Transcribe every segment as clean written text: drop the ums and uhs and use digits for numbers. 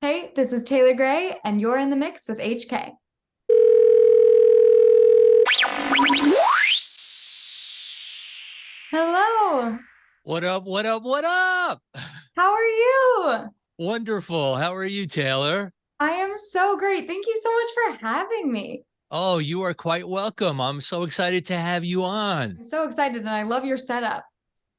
Hey, this is Taylor Gray, and you're in the mix with HK. Hello. What up? What up? What up? How are you? Wonderful. How are you, Taylor? I am so great. Thank you so much for having me. Oh, you are quite welcome. I'm so excited to have you on. I'm so excited, and I love your setup.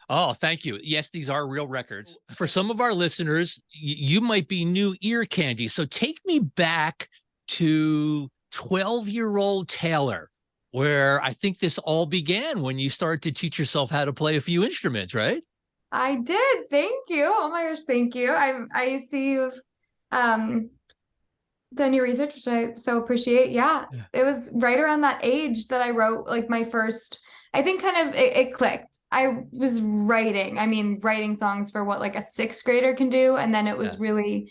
Oh, thank you. Yes, these are real records. For some of our listeners, you might be new ear candy. So take me back to 12-year-old Taylor, where I think this all began when you started to teach yourself how to play a few instruments, right? I did. Thank you. Oh my gosh, thank you. I see you've um done your research, which I so appreciate. Yeah, Yeah. it was right around that age that I wrote like my first, I think kind of it clicked. I was writing songs for what like a sixth grader can do. And then it Yeah. was really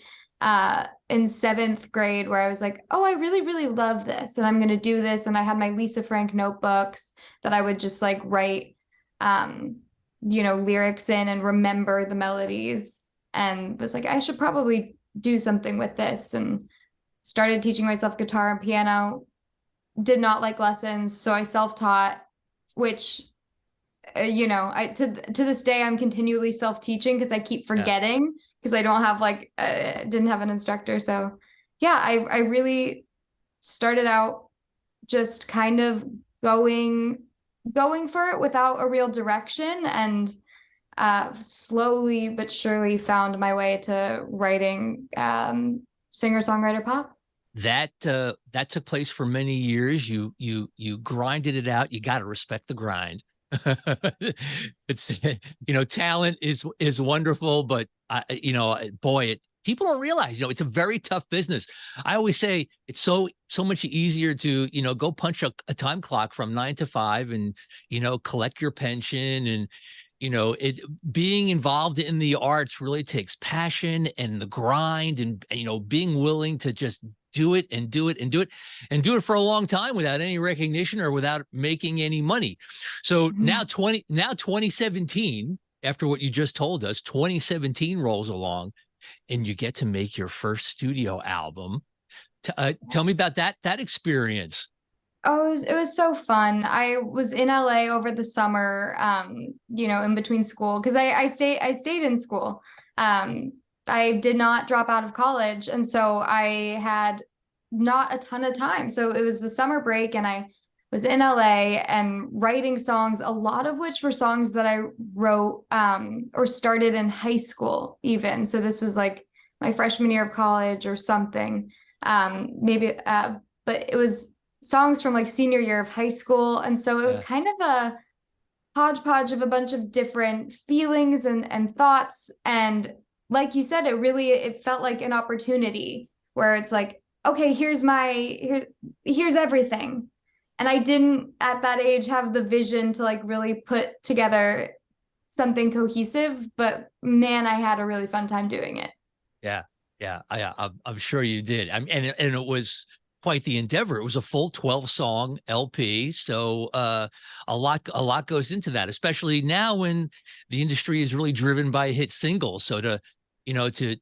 in seventh grade where I was like, oh, I really, really love this and I'm gonna do this. And I had my Lisa Frank notebooks that I would just like write um, lyrics in and remember the melodies and was like, I should probably do something with this. And started teaching myself guitar and piano, did not like lessons, so I self-taught, which I to this day I'm continually self-teaching because I keep Yeah. forgetting because I don't have like didn't have an instructor. So yeah, I really started out just kind of going for it without a real direction and slowly but surely found my way to writing singer-songwriter pop. That took place for many years. You grinded it out. You got to respect the grind. It's talent is wonderful, but boy, people don't realize it's a very tough business. I always say it's so much easier to go punch a time clock from 9 to 5 and collect your pension and it being involved in the arts really takes passion and the grind and being willing to just do it and do it and do it and do it for a long time without any recognition or without making any money. So Mhm. now 2017, after what you just told us, 2017 rolls along and you get to make your first studio album. Tell me Yes. about that experience. Oh, it was so fun. I was in LA over the summer, in between school because I stayed in school. Um, I did not drop out of college, and so I had not a ton of time. So it was the summer break, and I was in LA and writing songs, a lot of which were songs that I wrote or started in high school, even. So this was like my freshman year of college or something. Maybe, but it was songs from like senior year of high school. And so it was Yeah. kind of a hodgepodge of a bunch of different feelings and thoughts. And like you said, it felt like an opportunity where it's like, okay, here's everything. And I didn't at that age have the vision to like really put together something cohesive, but man, I had a really fun time doing it. Yeah, yeah, I'm sure you did. And it was quite the endeavor. It was a full 12-song LP, so a lot goes into that, especially now when the industry is really driven by hit singles. So to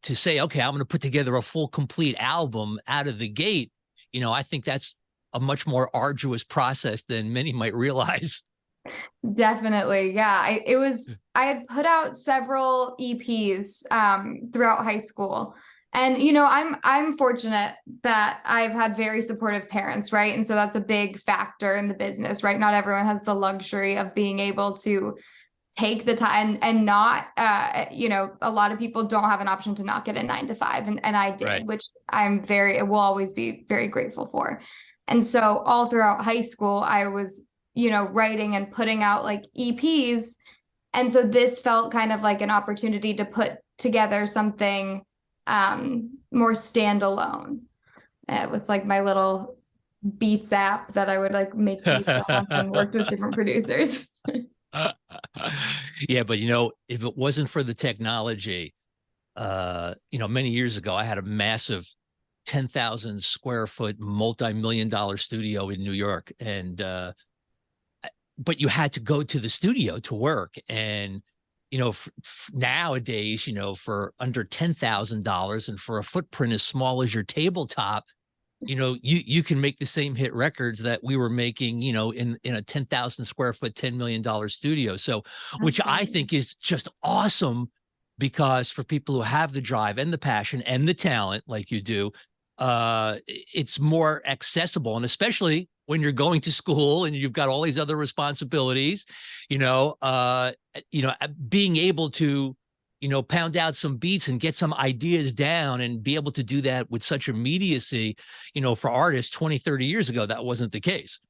say, okay, I'm going to put together a full complete album out of the gate, I think that's a much more arduous process than many might realize. Definitely. Yeah. I had put out several EPs throughout high school. And I'm fortunate that I've had very supportive parents, right? And so that's a big factor in the business, right? Not everyone has the luxury of being able to take the time and not a lot of people don't have an option to not get a 9 to 5 and I Right. did, which will always be very grateful for. And so all throughout high school I was writing and putting out like EPs, and so this felt kind of like an opportunity to put together something more standalone with like my little beats app that I would like make beats on and worked with different producers. Yeah, but if it wasn't for the technology, many years ago, I had a massive 10,000 square foot multi-million dollar studio in New York. And but you had to go to the studio to work. And nowadays, for under $10,000 and for a footprint as small as your tabletop, you can make the same hit records that we were making, in a 10,000 square foot, $10 million studio. So, which I Absolutely. think is just awesome, because for people who have the drive and the passion and the talent like you do, it's more accessible. And especially when you're going to school and you've got all these other responsibilities, being able to, pound out some beats and get some ideas down and be able to do that with such immediacy, for artists 20, 30 years ago, that wasn't the case.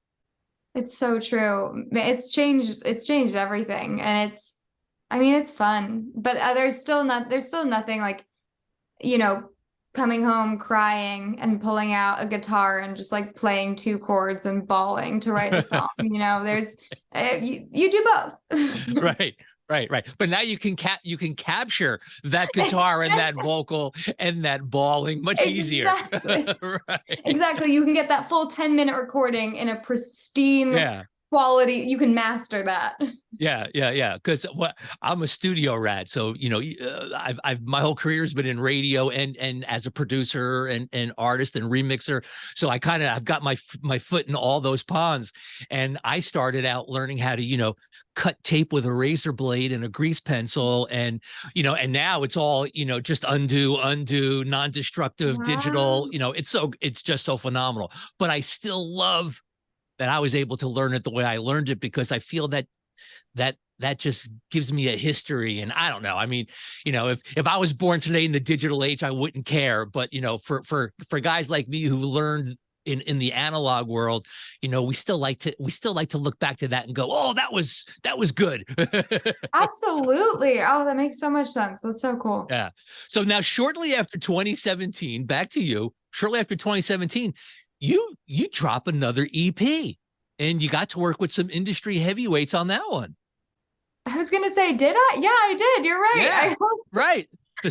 It's so true. It's changed everything. And I mean, it's fun, but there's still nothing like, you know, coming home crying and pulling out a guitar and just like playing two chords and bawling to write a song. You do both. Right. Right. But now you can capture that guitar and that vocal and that bawling much easier. Exactly. Right. Exactly. You can get that full 10-minute recording in a pristine Yeah. quality. You can master that. Yeah. Because I'm a studio rat, so I've my whole career's been in radio and as a producer and artist and remixer. So I've got my foot in all those ponds, and I started out learning how to cut tape with a razor blade and a grease pencil, and now it's all just undo, non-destructive digital. Wow. It's just so phenomenal. But I still love that I was able to learn it the way I learned it, because I feel that just gives me a history. And I don't know. I mean, if I was born today in the digital age, I wouldn't care. But for guys like me who learned in the analog world, we still like to look back to that and go, oh, that was good. Absolutely. Oh, that makes so much sense. That's so cool. Yeah. So now, shortly after 2017, back to you. Shortly after 2017, you drop another EP, and you got to work with some industry heavyweights on that one. I was gonna say, did I? Yeah, I did. You're right. Yeah, right. The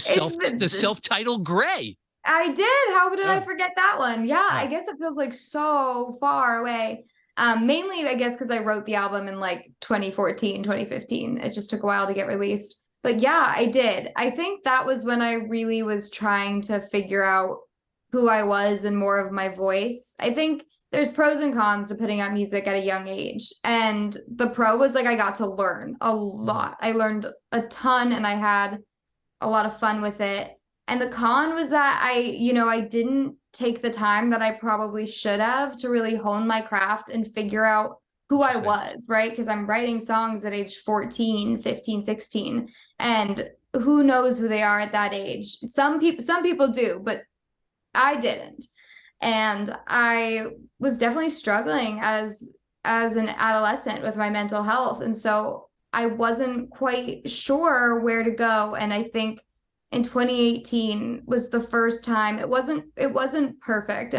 It's self-titled Gray. I did. How did I Yeah. forget that one? Yeah, I Yeah. guess it feels like so far away. Mainly, I guess, because I wrote the album in like 2014, 2015. It just took a while to get released. But yeah, I did. I think that was when I really was trying to figure out who I was and more of my voice. I think there's pros and cons to putting out music at a young age. And the pro was like I got to learn a Mhm. lot. I learned a ton and I had a lot of fun with it. And the con was that I didn't take the time that I probably should have to really hone my craft and figure out who I Interesting. was, right? Because I'm writing songs at age 14, 15, 16, and who knows who they are at that age. Some people do, but I didn't. And I was definitely struggling as an adolescent with my mental health. And so I wasn't quite sure where to go. And I think in 2018 was the first time. It wasn't perfect,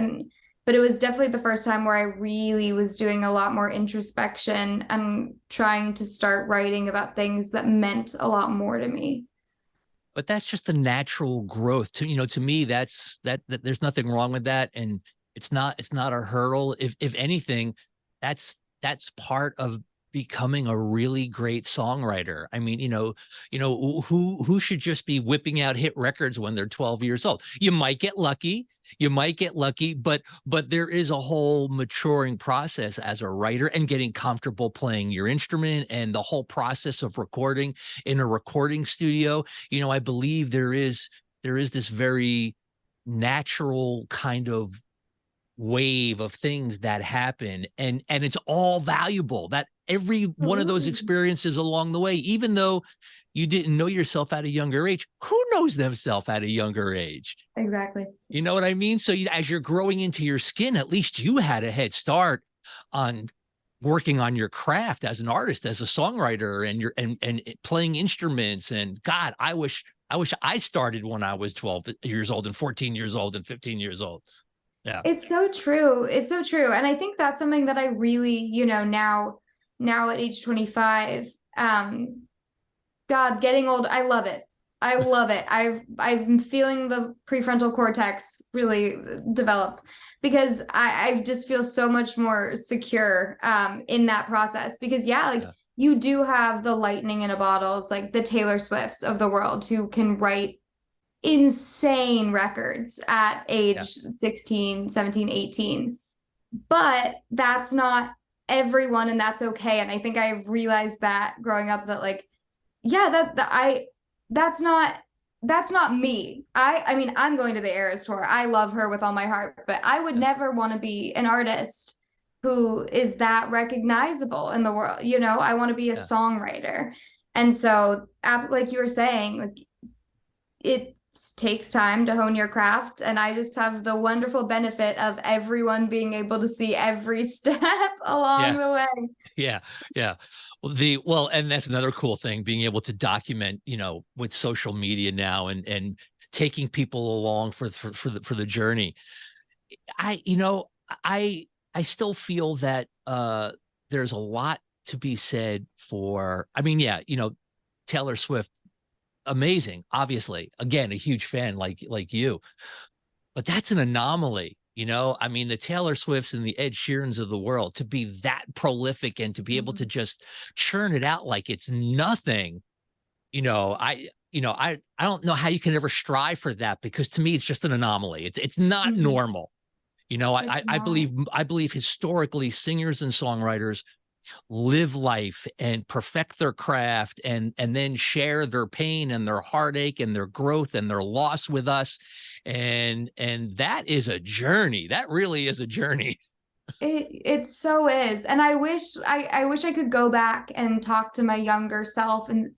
but it was definitely the first time where I really was doing a lot more introspection and trying to start writing about things that meant a lot more to me. But that's just the natural growth. To me, that there's nothing wrong with that, and it's not a hurdle. If anything, that's part of becoming a really great songwriter. I mean, who should just be whipping out hit records when they're 12 years old? You might get lucky. But there is a whole maturing process as a writer, and getting comfortable playing your instrument, and the whole process of recording in a recording studio. I believe there is this very natural kind of wave of things that happen, and it's all valuable. That every one of those Absolutely. experiences along the way, even though you didn't know yourself at a younger age, who knows themselves at a younger age? Exactly. You know what I mean? So as you're growing into your skin, at least you had a head start on working on your craft as an artist, as a songwriter, and and playing instruments. And God, I wish I started when I was 12 years old and 14 years old and 15 years old. Yeah. It's so true. It's so true. And I think that's something that I really, now at age 25, God, getting old, I love it. I love it. I'm feeling the prefrontal cortex really developed because I just feel so much more secure in that process. Because yeah, like Yeah. you do have the lightning in a bottles, like the Taylor Swifts of the world who can write insane records at Yeah. age 16, 17, 18. But that's not everyone, and that's okay. And I think I realized that growing up that like, yeah, that's not that's not me. I mean, I'm going to the Eras tour. I love her with all my heart, but I would Yeah. never want to be an artist who is that recognizable in the world. You know, I want to be a Yeah. songwriter. And so, like you were saying, like it takes time to hone your craft. And I just have the wonderful benefit of everyone being able to see every step along Yeah. the way. Yeah. Yeah. And that's another cool thing, being able to document, with social media now, and taking people along for the journey. I, you know, I still feel that there's a lot to be said for, I mean, yeah, Taylor Swift, amazing, obviously. Again, a huge fan like you. But that's an anomaly. I mean, the Taylor Swifts and the Ed Sheerans of the world, to be that prolific and to be able to just churn it out like it's nothing. I don't know how you can ever strive for that, because to me it's just an anomaly. It's not Mhm. normal. I It's I not. believe historically singers and songwriters live life and perfect their craft, and then share their pain and their heartache and their growth and their loss with us. And that is a journey. That really is a journey. It so is. And I wish I could go back and talk to my younger self and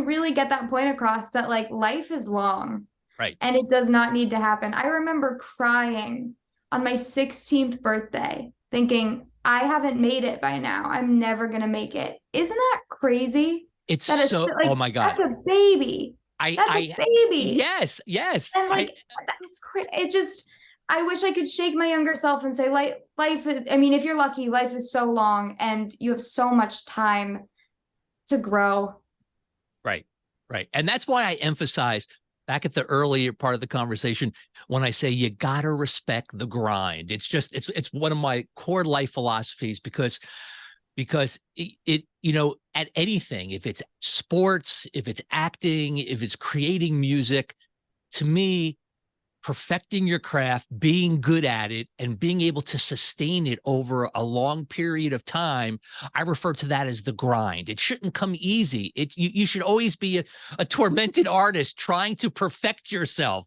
really get that point across that like life is long Right. and it does not need to happen. I remember crying on my 16th birthday, thinking, I haven't made it by now. I'm never gonna make it. Isn't that crazy? It's That is so, oh like my God. that's a baby. I That's a I baby. yes, yes. And I like that's crazy. It just I wish I could shake my younger self and say, life is, I mean, if you're lucky, life is so long and you have so much time to grow. Right. Right. And that's why I emphasize back at the earlier part of the conversation when I say you got to respect the grind. It's one of my core life philosophies, because at anything, if it's sports, if it's acting, if it's creating music, to me, perfecting your craft, being good at it, and being able to sustain it over a long period of time, I refer to that as the grind. It shouldn't come easy. You should always be a tormented artist trying to perfect yourself.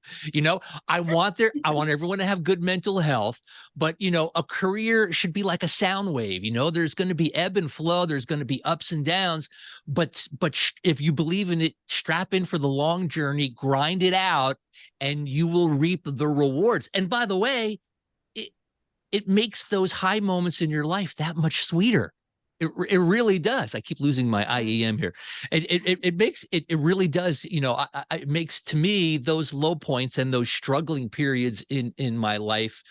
I want everyone to have good mental health, but a career should be like a sound wave. There's going to be ebb and flow, there's going to be ups and downs, but if you believe in it, strap in for the long journey, grind it out, and you will reap the rewards. And by the way, it makes those high moments in your life that much sweeter. It really does. I keep losing my IEM here. It really does. It makes, to me, those low points and those struggling periods in my life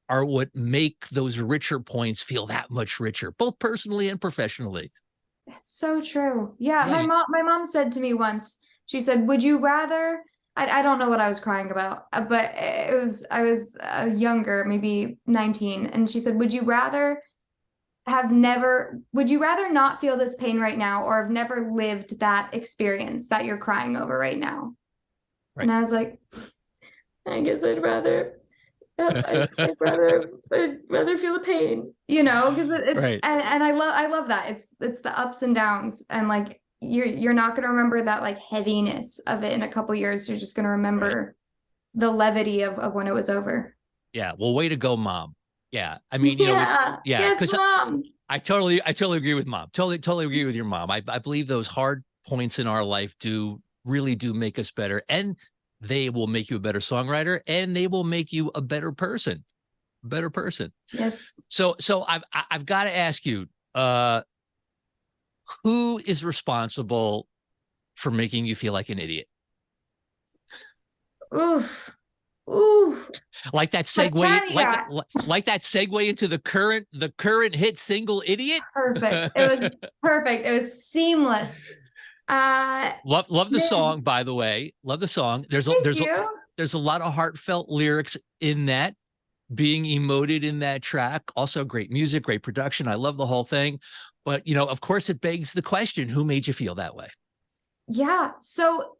are what make those richer points feel that much richer, both personally and professionally. It's so true. Yeah, Yeah. my mom said to me once, she said, "Would you rather?" I don't know what I was crying about, but I was younger, maybe 19, and she said, would you rather not feel this pain right now or have never lived that experience that you're crying over right now?" Right. And I was like, I guess I'd rather feel the pain, because it's Right. and I love that. It's the ups and downs, and like you're not gonna remember that like heaviness of it in a couple years. You're just gonna Right. remember the levity of when it was over. Yeah. Well, way to go, mom. Yeah. I mean, Yeah. yeah, Yes, because mom. I totally agree with mom. Totally agree with your mom. I believe those hard points in our life really do make us better, and they will make you a better songwriter, and they will make you a better person, better person. Yes. So I've got to ask you, uh, who is responsible for making you feel like an idiot? Oof. Oof. Like that I was segue, trying, yeah. like that segue into the current hit single "Idiot." Perfect. It was perfect. It was seamless. Uh, Love the man, song, by the way. Love the song. There's a thank there's a you. there's a lot of heartfelt lyrics in that. being emoted in that track. Also great music, great production. I love the whole thing. But, of course, it begs the question, who made you feel that way? Yeah. So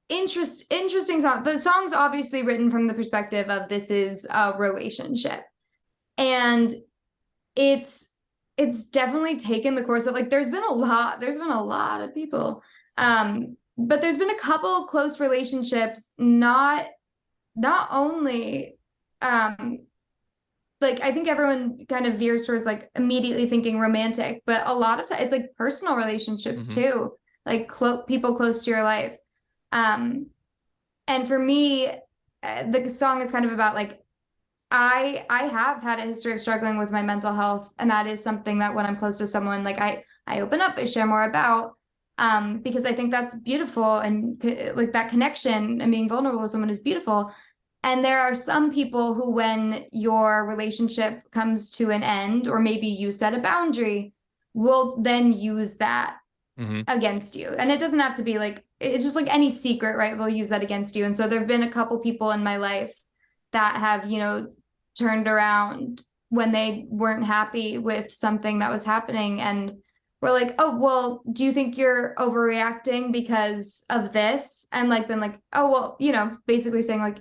interesting song. The song's obviously written from the perspective of this is a relationship. And it's definitely taken the course of like there's been a lot of people. But there's been a couple close relationships, not only like I think everyone kind of veers towards like immediately thinking romantic, but a lot of times it's like personal relationships Mm-hmm. too, like people close to your life. Um, and for me, the song is kind of about like I have had a history of struggling with my mental health, and that is something that when I'm close to someone, like I open up, I share more about, because I think that's beautiful and like that connection and being vulnerable with someone is beautiful. And there are some people who, when your relationship comes to an end, or maybe you set a boundary, will then use that Mm-hmm. against you. And it doesn't have to be like, it's just like any secret, right? They'll use that against you. And so there have been a couple people in my life that have, turned around when they weren't happy with something that was happening. And we're like, oh, well, do you think you're overreacting because of this? And like, been like, oh, well, basically saying like,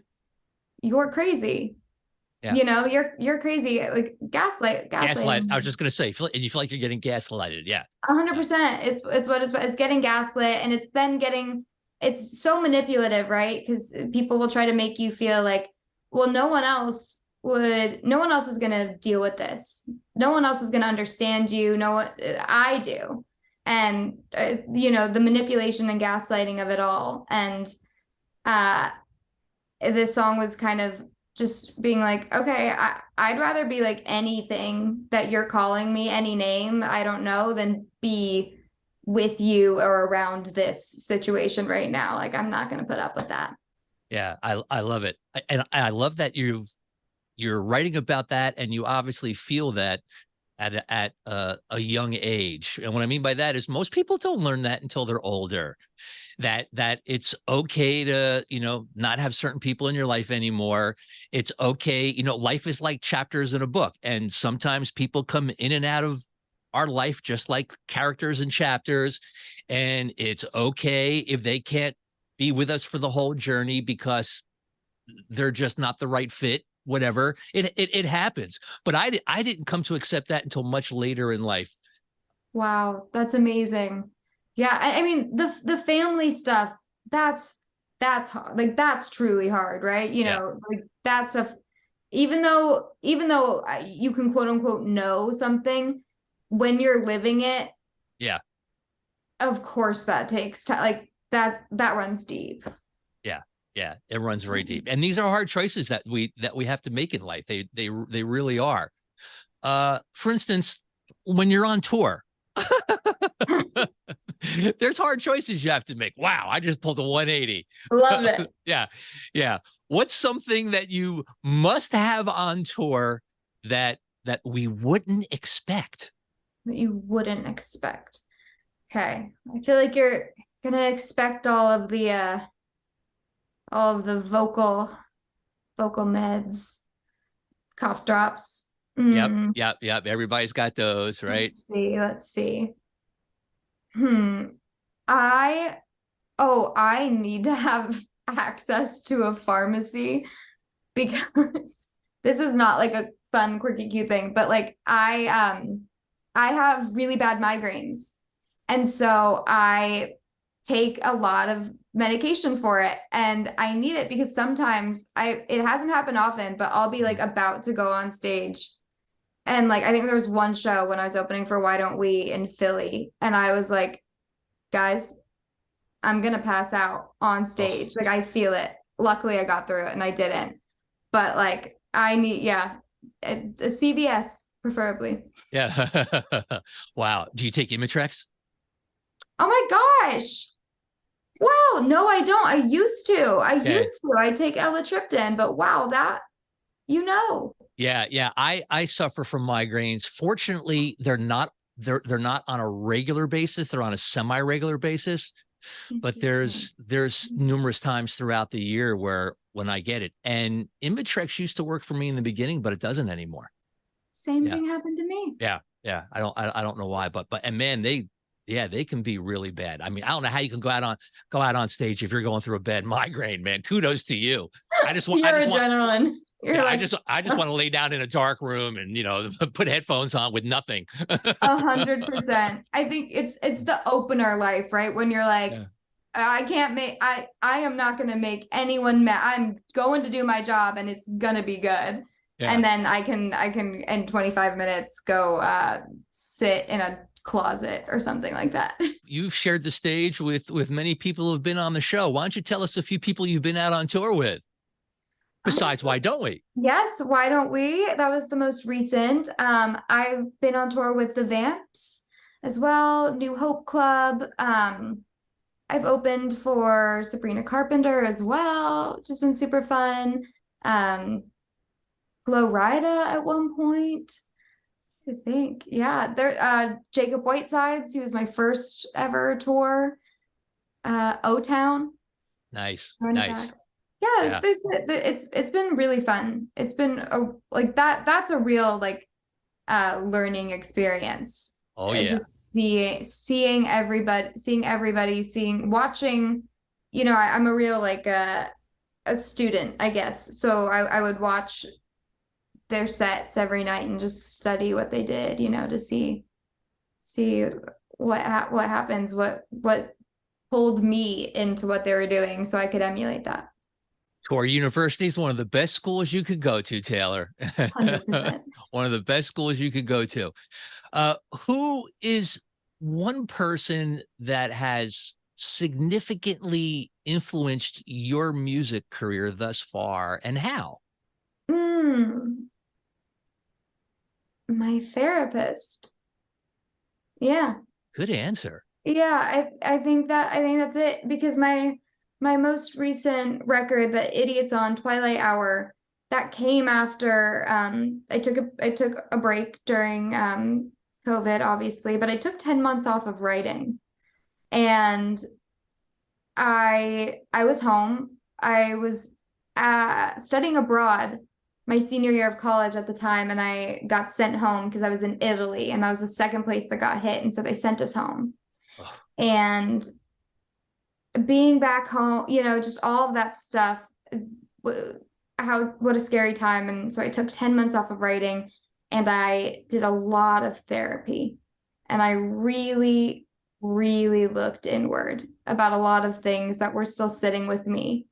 you're crazy. Yeah. You're crazy. Like Gaslight. I gaslighting. was just going to say, you feel like you're getting gaslighted. Yeah. Yeah. 100%. It's getting gaslit, and it's so manipulative, right? Because people will try to make you feel like, well, no one else is gonna deal with this. No one else is gonna understand you. No one, I do. And the manipulation and gaslighting of it all. And uh this song was kind of just being like, okay, I'd rather be like anything that you're calling me, any name, I don't know, than be with you or around this situation right now. Like, I'm not going to put up with that. Yeah. I love it. And I love that you're writing about that, and you obviously feel that at a young age. And what I mean by that is most people don't learn that until they're older. That it's okay to, not have certain people in your life anymore. It's okay. Life is like chapters in a book, and sometimes people come in and out of our life just like characters and chapters. And it's okay if they can't be with us for the whole journey because they're just not the right fit, whatever. It happens. But I didn't come to accept that until much later in life. Wow, that's amazing. Yeah, I mean the family stuff, that's hard. Like that's truly hard, right? Yeah. Like that stuff, even though you can quote unquote know something, when you're living it, Yeah. of course that takes time. Like that runs deep. Yeah. Yeah. It runs very deep. And these are hard choices that we have to make in life. They really are. For instance, when you're on tour, there's hard choices you have to make. Wow, I just pulled a 180. Love it. Yeah. Yeah. What's something that you must have on tour that we wouldn't expect? That you wouldn't expect. Okay. I feel like you're gonna expect all of the vocal meds, cough drops. Yep. Yep. Yep. Everybody's got those, right? Let's see. Hmm. I I need to have access to a pharmacy because this is not like a fun, quirky, cute thing, but like I have really bad migraines. And so I take a lot of medication for it, and I need it because sometimes it hasn't happened often, but I'll be like about to go on stage. And like I think there was one show when I was opening for Why Don't We in Philly, and I was like, guys, I'm gonna pass out on Oh, stage. Like I feel it. Luckily I got through it and I didn't. But like I need, yeah, a CVS preferably. yeah. Wow. Do you take Imitrex? Oh my gosh. Wow, no, I don't. I used to. I Okay. used to. I take Elatriptan, but wow, that you know. Yeah, yeah. I suffer from migraines. Fortunately, they're not on a regular basis. They're on a semi-regular basis. But Interesting. there's numerous times throughout the year when I get it. And Imitrex used to work for me in the beginning, but it doesn't anymore. Same Yeah. thing happened to me. Yeah. Yeah. I don't know why, but, and man, yeah, they can be really bad. I mean, I don't know how you can go out on stage if you're going through a bad migraine, man. Kudos to you. I Pure just want, adrenaline. You're yeah, like I just want to lay down in a dark room and, put headphones on with nothing. 100%. I think it's the opener life, right? When you're like, Yeah. I can't make I am not gonna make anyone mad. I'm going to do my job and it's gonna be good. Yeah. And then I can in 25 minutes go sit in a closet or something like that. You've shared the stage with many people who've been on the show. Why don't you tell us a few people you've been out on tour with? Besides, why don't we? Yes, why don't we? That was the most recent. I've been on tour with the Vamps as well, New Hope Club. I've opened for Sabrina Carpenter as well, which has been super fun. Um, Flo Rida at one point, I think. Yeah, there. Jacob Whitesides, he was my first ever tour. O Town, Nice. going Nice. back. Yeah, Yeah. it's been really fun. It's been a like that. That's a real like learning experience. Oh yeah. Just seeing everybody, watching. I'm a real like a student, I guess. So I would watch their sets every night and just study what they did, to see what happens, what pulled me into what they were doing, so I could emulate that. Tour University is one of the best schools you could go to, Taylor. 100%. One of the best schools you could go to. Who is one person that has significantly influenced your music career thus far, and how? Mm, my therapist. Yeah. Good answer. Yeah, I think that's it because my most recent record, the Idiots on Twilight Hour, that came after I took a break during COVID, obviously, but I took 10 months off of writing. And I was home. I was studying abroad my senior year of college at the time, and I got sent home because I was in Italy, and that was the second place that got hit, and so they sent us home. Oh, And being back home, just all of that stuff, what a scary time. And so I took 10 months off of writing and I did a lot of therapy. And I really, really looked inward about a lot of things that were still sitting with me.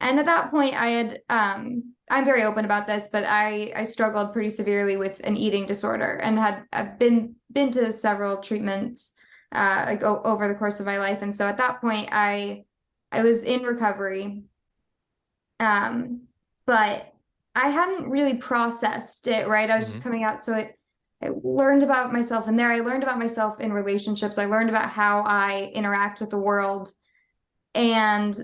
And at that point, I'm very open about this, but I struggled pretty severely with an eating disorder and I've been to several treatments over the course of my life. And so at that point, I was in recovery, but I hadn't really processed it, right? I was just coming out. So I learned about myself in there. I learned about myself in relationships. I learned about how I interact with the world. And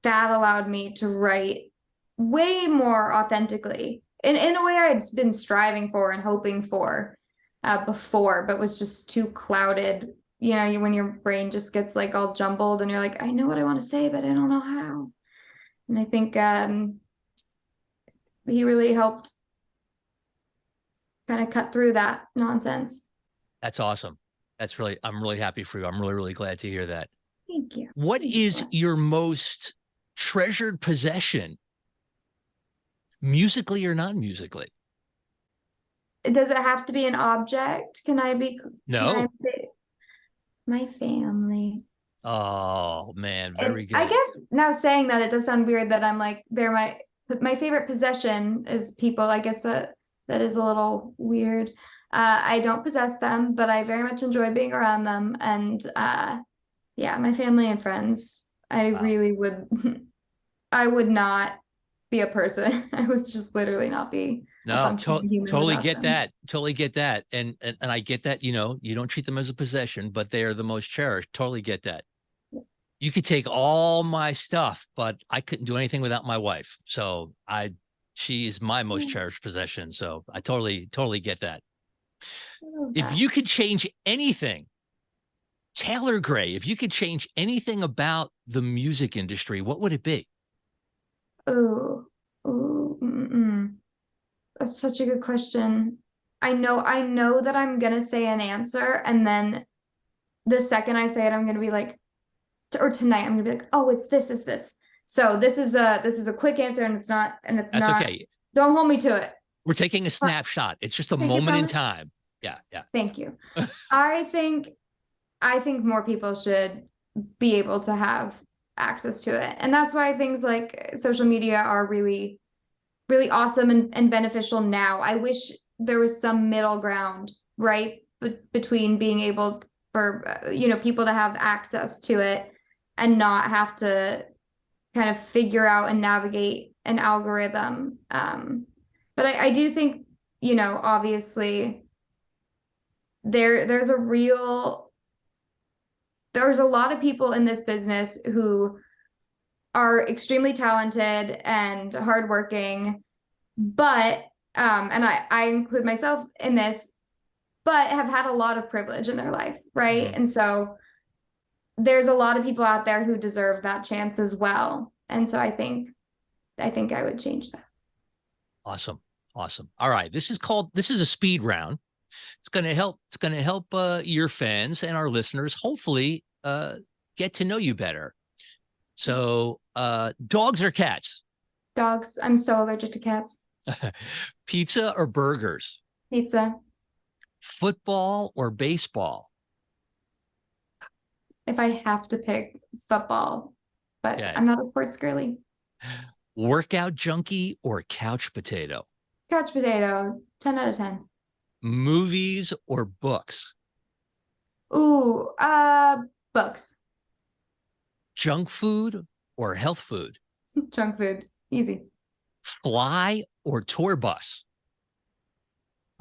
that allowed me to write way more authentically in a way I'd been striving for and hoping for before, but was just too clouded. When your brain just gets like all jumbled and you're like, I know what I want to say, but I don't know how. And I think he really helped kind of cut through that nonsense. that's awesome. I'm really happy for you. I'm really, really glad to hear that. Thank you. What is your most treasured possession, musically or non-musically? Does it have to be an object? Can I No. say my family? Oh man, very I good. guess now saying that, it does sound weird that I'm like they're my favorite possession is people. I guess that is a little weird. I don't possess them, but I very much enjoy being around them. And yeah, my family and friends. I Wow. really would I would not be a person. I would just literally not be a No, functioning human totally without get them. that. Totally get that. And I get that, you don't treat them as a possession, but they are the most cherished. Totally get that. You could take all my stuff, but I couldn't do anything without my wife. So she is my most Yeah, cherished possession. So I totally get that. I love If that. you could change anything, Taylor Gray, if you could change anything about the music industry, what would it be? Ooh, ooh. That's such a good question. I know that I'm gonna say an answer, and then the second I say it, I'm gonna be like, or tonight, I'm gonna be like, oh, it's this. So this is a quick answer, and it's That's not. okay. Don't hold me to it. We're taking a snapshot. It's just a Thank you, moment in promise. time. Yeah, yeah. Thank you. I think I think more people should be able to have access to it. And that's why things like social media are really, really awesome and beneficial now. I wish there was some middle ground, right? Between being able for, people to have access to it and not have to kind of figure out and navigate an algorithm. But I do think, obviously there's a real there's a lot of people in this business who are extremely talented and hardworking, but and I include myself in this, but have had a lot of privilege in their life, right? Mhm. And so there's a lot of people out there who deserve that chance as well. And so I think I would change that. Awesome. Awesome. All right. This is a speed round. It's going to help your fans and our listeners hopefully get to know you better. So, dogs or cats? Dogs. I'm so allergic to cats. Pizza or burgers? Pizza. Football or baseball? If I have to pick, football, but Yeah. I'm not a sports girly. Workout junkie or couch potato? Couch potato, 10 out of 10. Movies or books? Ooh, books. Junk food or health food? Junk food. Easy. Fly or tour bus?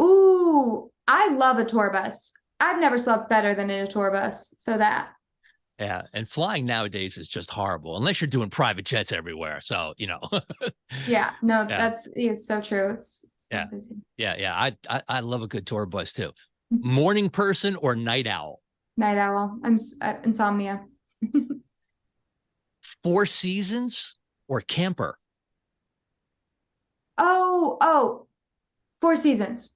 Ooh, I love a tour bus. I've never slept better than in a tour bus. So that. Yeah, and flying nowadays is just horrible unless you're doing private jets everywhere. So, Yeah, no, yeah, it's so true. It's so yeah, busy. yeah. I love a good tour bus too. Morning person or night owl? Night owl. Insomnia. Four seasons or camper? Oh, Four Seasons.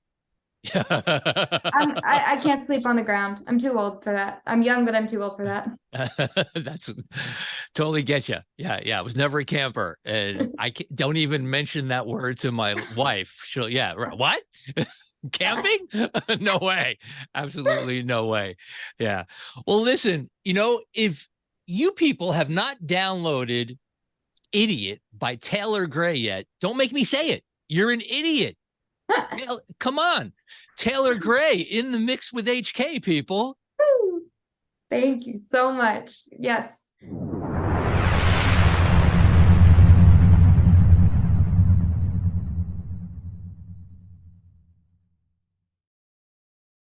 Yeah. I can't sleep on the ground. I'm too old for that. I'm young, but I'm too old for that. That's totally get you. Yeah, yeah. I was never a camper, and don't even mention that word to my wife. She'll, yeah, right. What? Camping? No way. Absolutely no way. Yeah. Well, listen, if you people have not downloaded Idiot by Taylor Gray yet, don't make me say it. You're an idiot. Come on. Taylor Gray in the mix with HK, people. Thank you so much. Yes.